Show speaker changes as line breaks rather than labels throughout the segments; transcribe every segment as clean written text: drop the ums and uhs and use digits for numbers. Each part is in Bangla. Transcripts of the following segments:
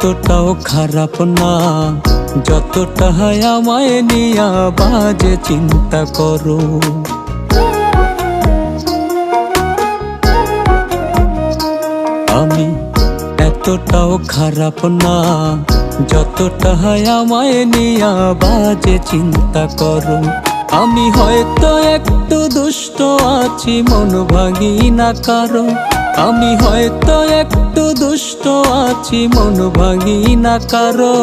এতটাও খারাপ না, যতটা আমায় নিয়া বাজে চিন্তা করো। আমি এতটাও খারাপ না, যতটা আমায় নিয়া বাজে চিন্তা করো। আমি হয়তো একটু দুষ্ট আছি, মন ভাঙি না কারো। আমি হয়তো একটু দুষ্ট আছি, মন ভাঙি না কারো।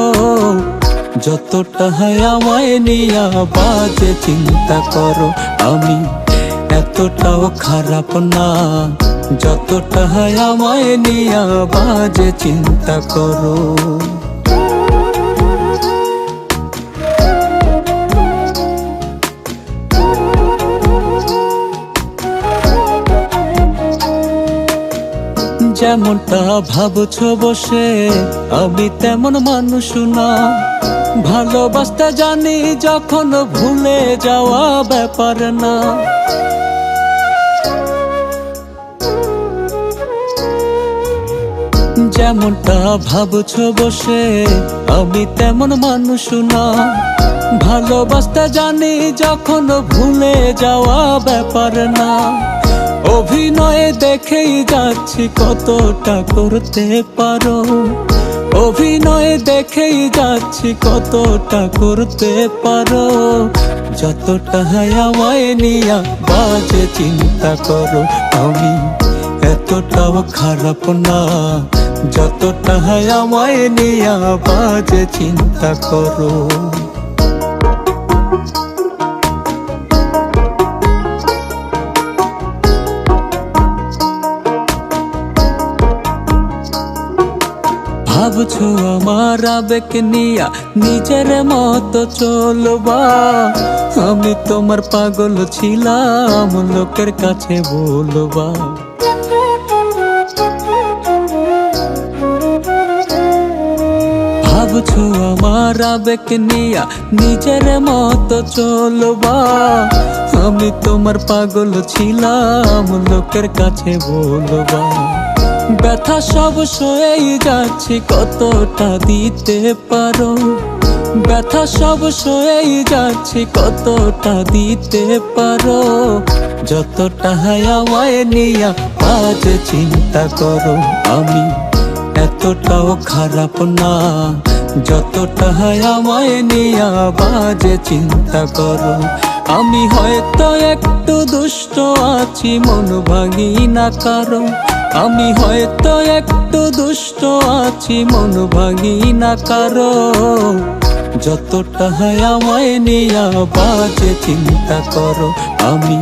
যতটা আমায় নিয়া বাজে চিন্তা করো। আমি এতটাও খারাপ না, যতটা আমায় নিয়া বাজে চিন্তা করো। যেমনটা ভাবছো বসে, আমি তেমন মানুষ না। ভালোবাসতে জানি যখন ভুলে যাওয়া ব্যাপার না। যেমনটা ভাবছো বসে, আমি তেমন মানুষ না। ভালোবাসতে জানি যখন ভুলে যাওয়া ব্যাপার না। অভিনয়ে দেখেই যাচ্ছি কতটা করতে পারো। অভিনয়ে দেখেই যাচ্ছি কতটা করতে পারো। যতটা আমায় নিয়া বাজে চিন্তা করো। আমি এতটাও খারাপ না, যতটা আমায় নিয়া বাজে চিন্তা করো। ভাবছো আমার আবেগ নিয়া নিজের মতো চলবা। আমি তোমার পাগল ছিলাম, লোকের কাছে বলবা। ভাবছো আমার আবেগ নিয়া নিজের মতো চলবা। আমি তোমার পাগল ছিলাম, লোকের কাছে বলবা। ব্যথা সব সয়েই যাচ্ছি, কতটা দিতে পারো। ব্যথা সব সয়েই যাচ্ছি, কতটা দিতে পারো। যতটা আমায় নিয়া বাজে চিন্তা করো। আমি এতটাও খারাপ না, যতটা আমায় নিয়া বাজে চিন্তা করো। আমি হয়তো একটু দুষ্ট আছি, মন ভাঙি না কারো। আমি হয়তো একটু দুষ্ট আছি, মন ভাঙি না কারো। যতটা আমায় নিয়া বাজে চিন্তা করো। আমি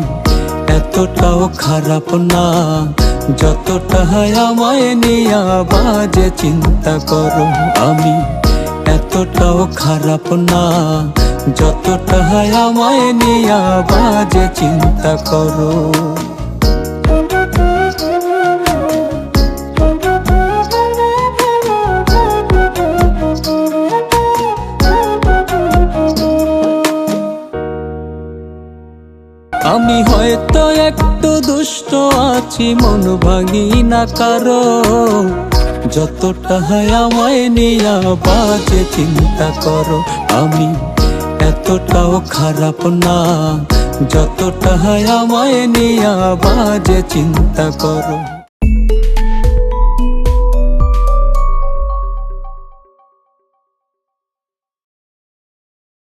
এতটাও খারাপ না, যতটা আমায় নিয়া বাজে চিন্তা করো। আমি এতটাও খারাপ না, যতটা আমায় নিয়া বাজে চিন্তা করো। আমি হয়তো একটু দুষ্ট আছি, মন ভাঙি না কারো। যতটা আমায় নিয়া বাজে চিন্তা করো। আমি এতটাও খারাপ না, যতটা আমায় নিয়া বাজে চিন্তা করো।